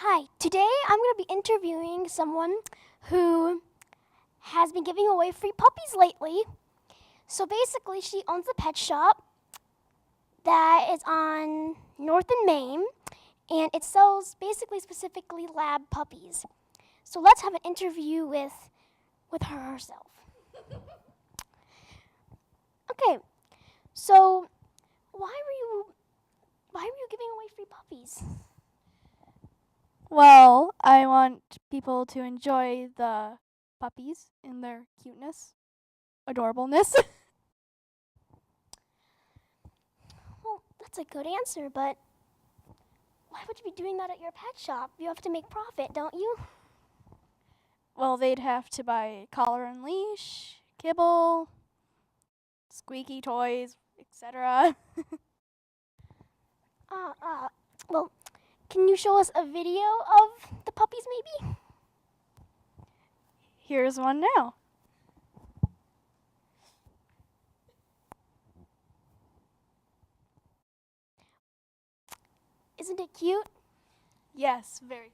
Hi, today I'm going to be interviewing someone who has been giving away free puppies lately. So basically, she owns a pet shop that is on North and Main, and it sells basically specifically lab puppies. So let's have an interview with her herself. Okay, so why were you giving away free puppies? Well, I want people to enjoy the puppies and their cuteness, adorableness. Well, that's a good answer, but why would you be doing that at your pet shop? You have to make profit, don't you? Well, they'd have to buy collar and leash, kibble, squeaky toys, etc. Uh, uh, well, can you show us a video of the puppies, maybe? Here's one now. Isn't it cute? Yes, very